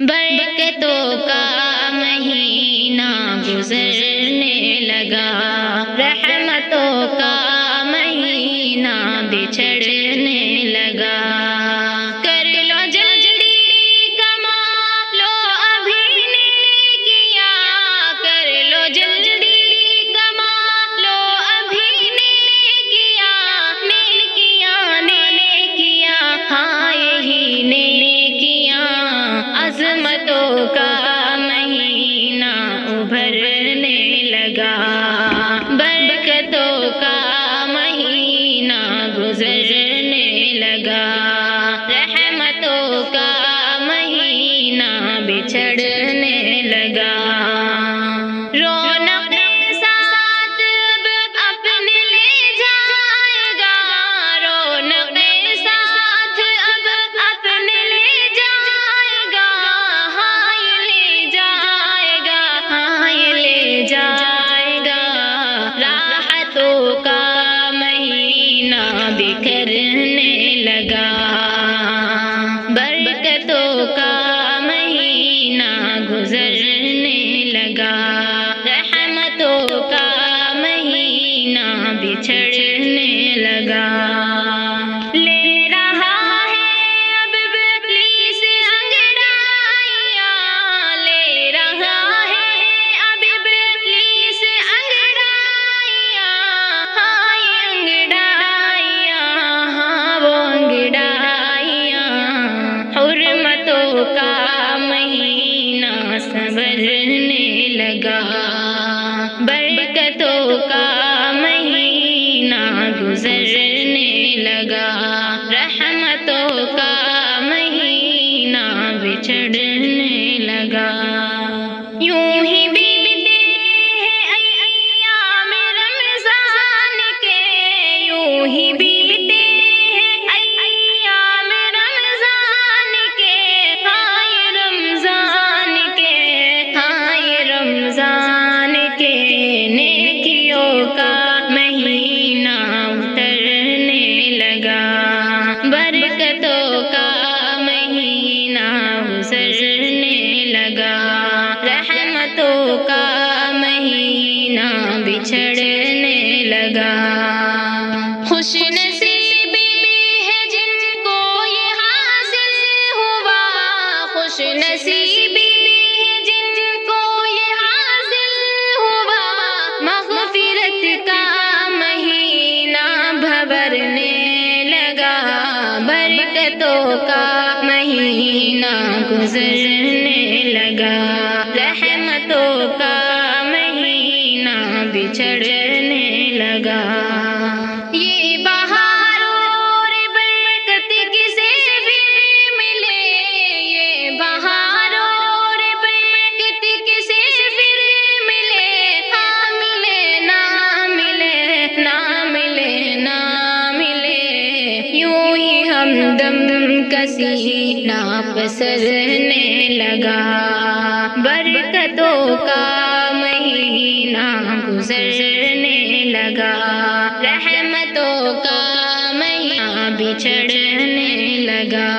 برکتوں کا مہینہ گزرنے لگا، رحمتوں کا مہینہ بچھڑنے لگا۔ کر لو جلدی کما لو ابھی نیکیاں، کر لو جلدی کما لو ابھی نیکیاں، نیکیاں نیکیاں ہاں یہی نیکیاں۔ عظمتوں کا مہینہ ابھرنے لگا، برکتوں کا مہینہ گزرنے لگا، رحمتوں کا مہینہ بچھڑنے لگا۔ رونق ساتھ اب اپنے لے جائے گا، رونق ساتھ اب اپنے لے جائے گا، ہاں یہ لے جائے گا، ہاں یہ لے جائے گا۔ راحتوں کا مہینہ بکھرنے لگا، برکتوں کا مہینہ گزرنے لگا، رحمتوں کا مہینہ بچھڑنے لگا۔ لے رہا ہے اب ابلیس انگڑائیاں، لے رہا ہے اب ابلیس انگڑائیاں، ہاں یہ انگڑائیاں، ہاں وہ انگڑائیاں۔ حرمتوں کا مہینہ سنورنے لگا، برکتوں کا مہینہ گزرنے لگا، رحمتوں کا مہینہ بچھڑنے لگا۔ یوں ہی بیتے ہیں ایام رمضان کے، یوں ہی بیتے ہیں ایام رمضان کے، ہاں یہ رمضان کے، ہاں یہ رمضان کے۔ نیکیوں کا مہینہ اترنے لگا، برکتوں کا مہینہ گزرنے لگا، رحمتوں کا مہینہ بچھڑنے لگا۔ خوش نصیبی ہے جن کو یہ حاصل ہوا، خوش نصیبی ہے جن کو یہ حاصل ہوا۔ مغفرت کا مہینہ بھورنے لگا، برکتوں کا مہینہ گزرنے لگا، رحمتوں کا مہینہ بچھڑنے لگا۔ یہ بہار اور برکت کسے پھر ملے، یہ بہار اور برکت کسے پھر ملے، ہاں ملے نہ ملے، نہ ملے نہ ملے۔ یوں ہی ہمدم کسینہ پسرنے لگا، برکتوں کا مہینہ گزرنے لگا، رحمتوں کا مہینہ بچھڑنے لگا۔